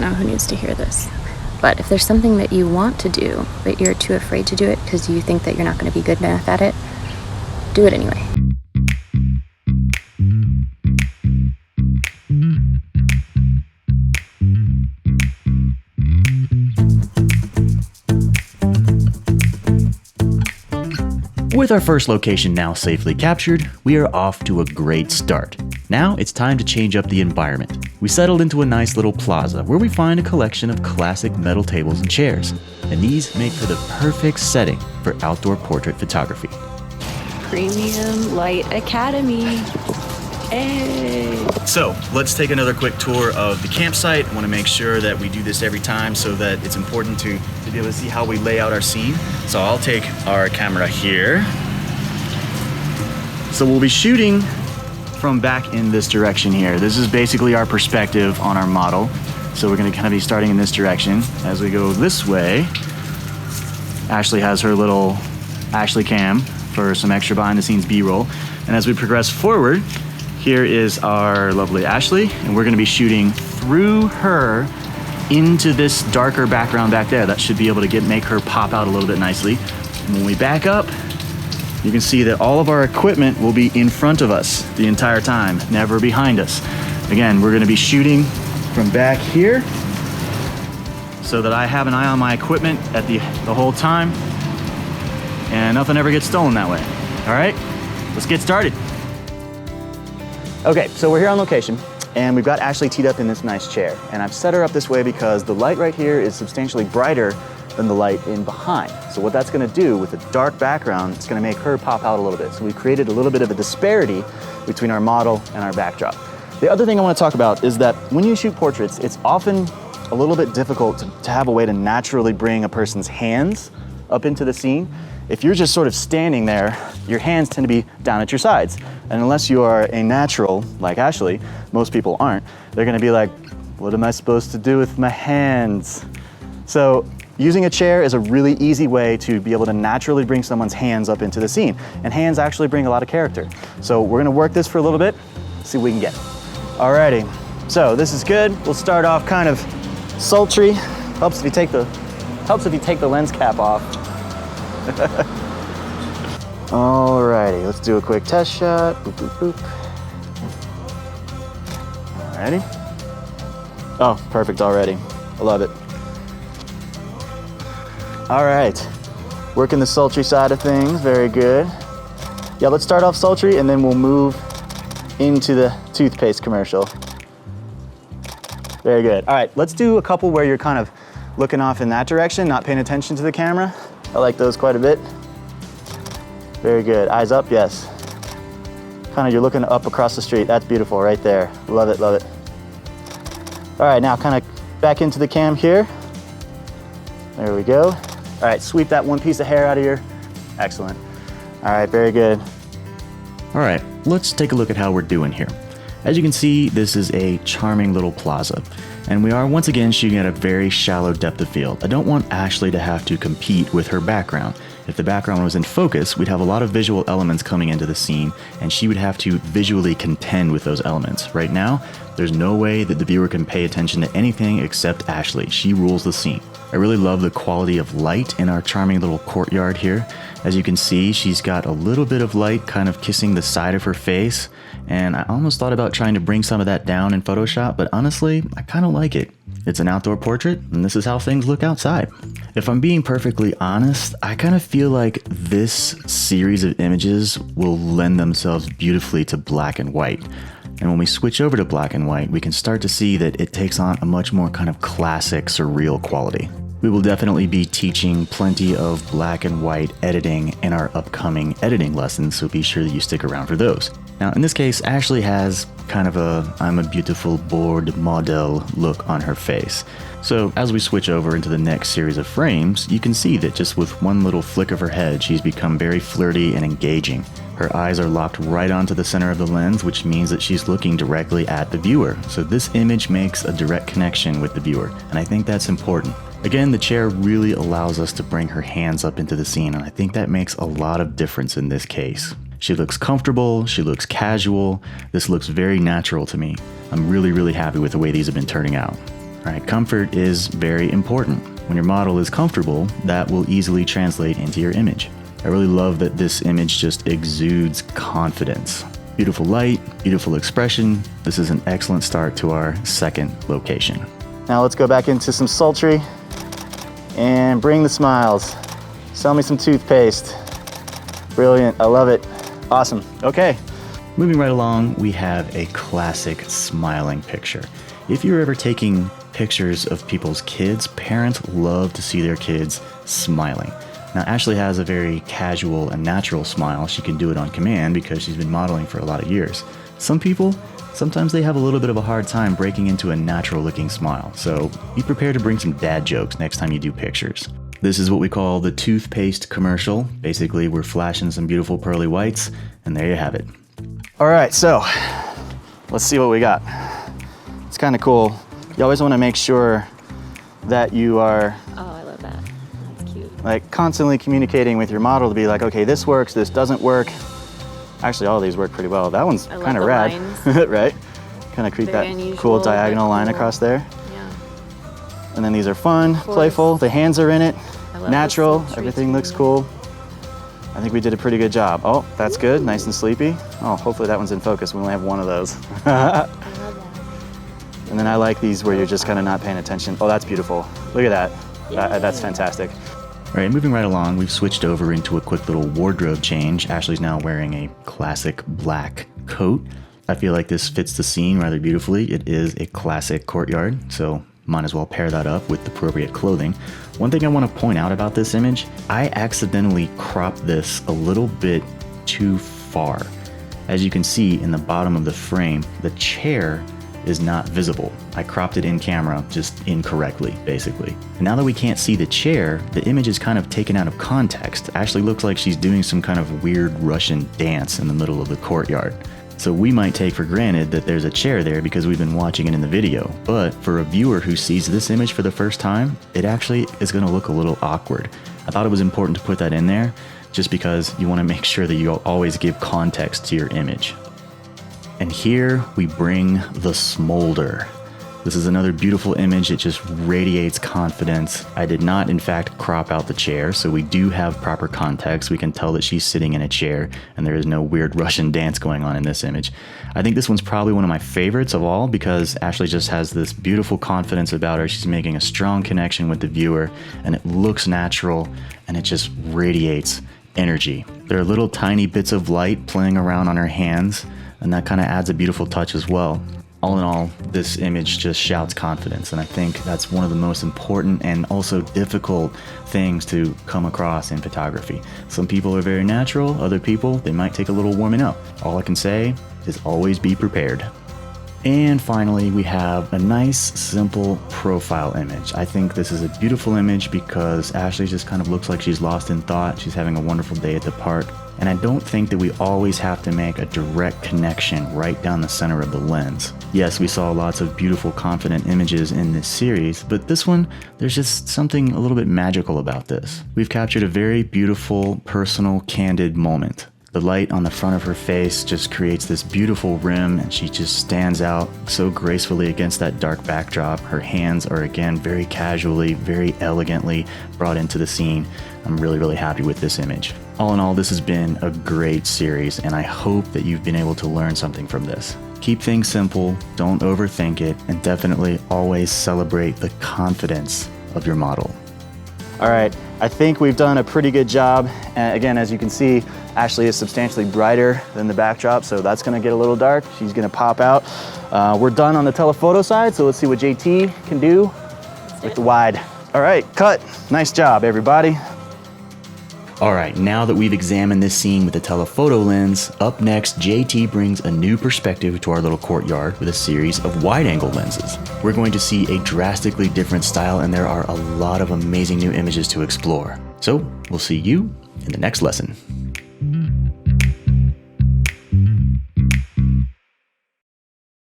know who needs to hear this. But if there's something that you want to do, but you're too afraid to do it because you think that you're not going to be good enough at it, do it anyway. With our first location now safely captured, we are off to a great start. Now it's time to change up the environment. We settled into a nice little plaza where we find a collection of classic metal tables and chairs, and these make for the perfect setting for outdoor portrait photography. Premium Light Academy. Hey. So let's take another quick tour of the campsite. I want to make sure that we do this every time so that it's important to be able to see how we lay out our scene. So I'll take our camera here. So we'll be shooting from back in this direction here. This is basically our perspective on our model. So we're going to kind of be starting in this direction. As we go this way, Ashley has her little Ashley cam for some extra behind the scenes B-roll. And as we progress forward, here is our lovely Ashley, and we're going to be shooting through her into this darker background back there. That should be able to make her pop out a little bit nicely. And when we back up, you can see that all of our equipment will be in front of us the entire time, never behind us. Again, we're going to be shooting from back here so that I have an eye on my equipment at the whole time, and nothing ever gets stolen that way. All right, let's get started. Okay, so we're here on location, and we've got Ashley teed up in this nice chair. And I've set her up this way because the light right here is substantially brighter than the light in behind. So what that's gonna do with a dark background, it's gonna make her pop out a little bit. So we created a little bit of a disparity between our model and our backdrop. The other thing I wanna talk about is that when you shoot portraits, it's often a little bit difficult to have a way to naturally bring a person's hands up into the scene. If you're just sort of standing there, your hands tend to be down at your sides. And unless you are a natural, like Ashley, most people aren't, they're gonna be like, what am I supposed to do with my hands? So using a chair is a really easy way to be able to naturally bring someone's hands up into the scene. And hands actually bring a lot of character. So we're gonna work this for a little bit, see what we can get. Alrighty, so this is good. We'll start off kind of sultry. Helps if you take the lens cap off. Alrighty, let's do a quick test shot. Boop, boop, boop. Alrighty. Oh, perfect already. I love it. Alright, working the sultry side of things, very good. Yeah, let's start off sultry and then we'll move into the toothpaste commercial. Very good. Alright, let's do a couple where you're kind of looking off in that direction, not paying attention to the camera. I like those quite a bit. Very good. Eyes up, yes. Kind of you're looking up across the street. That's beautiful right there. Love it, love it. All right, now kind of back into the cam here. There we go. All right, sweep that one piece of hair out of your, excellent. All right, very good. All right, let's take a look at how we're doing here. As you can see, this is a charming little plaza, and we are once again shooting at a very shallow depth of field. I don't want Ashley to have to compete with her background. If the background was in focus, we'd have a lot of visual elements coming into the scene, and she would have to visually contend with those elements. Right now, there's no way that the viewer can pay attention to anything except Ashley. She rules the scene. I really love the quality of light in our charming little courtyard here. As you can see, she's got a little bit of light kind of kissing the side of her face, and I almost thought about trying to bring some of that down in Photoshop, but honestly, I kind of like it. It's an outdoor portrait, and this is how things look outside. If I'm being perfectly honest, I kind of feel like this series of images will lend themselves beautifully to black and white. And when we switch over to black and white, we can start to see that it takes on a much more kind of classic, surreal quality. We will definitely be teaching plenty of black and white editing in our upcoming editing lessons, so be sure that you stick around for those. Now, in this case, Ashley has kind of a I'm a beautiful bored model look on her face. So as we switch over into the next series of frames, you can see that just with one little flick of her head, she's become very flirty and engaging. Her eyes are locked right onto the center of the lens, which means that she's looking directly at the viewer. So this image makes a direct connection with the viewer, and I think that's important. Again, the chair really allows us to bring her hands up into the scene, and I think that makes a lot of difference in this case. She looks comfortable, she looks casual, this looks very natural to me. I'm really happy with the way these have been turning out. All right, comfort is very important. When your model is comfortable, that will easily translate into your image. I really love that this image just exudes confidence. Beautiful light, beautiful expression. This is an excellent start to our second location. Now let's go back into some sultry and bring the smiles. Sell me some toothpaste. Brilliant, I love it. Awesome, okay. Moving right along, we have a classic smiling picture. If you're ever taking pictures of people's kids, parents love to see their kids smiling. Now, Ashley has a very casual and natural smile. She can do it on command because she's been modeling for a lot of years. Some people, sometimes they have a little bit of a hard time breaking into a natural looking smile. So be prepared to bring some dad jokes next time you do pictures. This is what we call the toothpaste commercial. Basically, we're flashing some beautiful pearly whites, and there you have it. All right, so let's see what we got. It's kind of cool. You always want to make sure that you are like constantly communicating with your model to be like, okay, this works, this doesn't work. Actually, all of these work pretty well. That one's kind of rad, right? Kind of create that unusual, cool diagonal line across there. Yeah. And then these are fun, playful. The hands are in it, natural. Everything looks cool. I think we did a pretty good job. Oh, that's good, nice and sleepy. Oh, hopefully that one's in focus. We only have one of those. I love that. And then I like these where you're just kind of not paying attention. Oh, that's beautiful. Look at that. That's fantastic. All right, moving right along, we've switched over into a quick little wardrobe change. Ashley's now wearing a classic black coat. I feel like this fits the scene rather beautifully. It is a classic courtyard, so might as well pair that up with appropriate clothing. One thing I want to point out about this image, I accidentally cropped this a little bit too far. As you can see in the bottom of the frame, the chair is not visible. I cropped it in camera just incorrectly, basically. And now that we can't see the chair, the image is kind of taken out of context. Ashley looks like she's doing some kind of weird Russian dance in the middle of the courtyard. So we might take for granted that there's a chair there because we've been watching it in the video. But for a viewer who sees this image for the first time, it actually is gonna look a little awkward. I thought it was important to put that in there just because you wanna make sure that you always give context to your image. And here we bring the smolder. This is another beautiful image. It just radiates confidence. I did not, in fact, crop out the chair, so we do have proper context. We can tell that she's sitting in a chair, and there is no weird Russian dance going on in this image. I think this one's probably one of my favorites of all because Ashley just has this beautiful confidence about her. She's making a strong connection with the viewer, and it looks natural, and it just radiates energy. There are little tiny bits of light playing around on her hands, and that kind of adds a beautiful touch as well. All in all, this image just shouts confidence, and I think that's one of the most important and also difficult things to come across in photography. Some people are very natural, other people, they might take a little warming up. All I can say is always be prepared. And finally, we have a nice, simple profile image. I think this is a beautiful image because Ashley just kind of looks like she's lost in thought. She's having a wonderful day at the park. And I don't think that we always have to make a direct connection right down the center of the lens. Yes, we saw lots of beautiful, confident images in this series, but this one, there's just something a little bit magical about this. We've captured a very beautiful, personal, candid moment. The light on the front of her face just creates this beautiful rim, and she just stands out so gracefully against that dark backdrop. Her hands are again very casually, very elegantly brought into the scene. I'm really, really happy with this image. All in all, this has been a great series, and I hope that you've been able to learn something from this. Keep things simple, don't overthink it, and definitely always celebrate the confidence of your model. All right, I think we've done a pretty good job. And again, as you can see, Ashley is substantially brighter than the backdrop, so that's gonna get a little dark. She's gonna pop out. We're done on the telephoto side, so let's see what JT can do with the wide. All right, cut. Nice job, everybody. All right, now that we've examined this scene with the telephoto lens, up next, JT brings a new perspective to our little courtyard with a series of wide-angle lenses. We're going to see a drastically different style, and there are a lot of amazing new images to explore. So, we'll see you in the next lesson.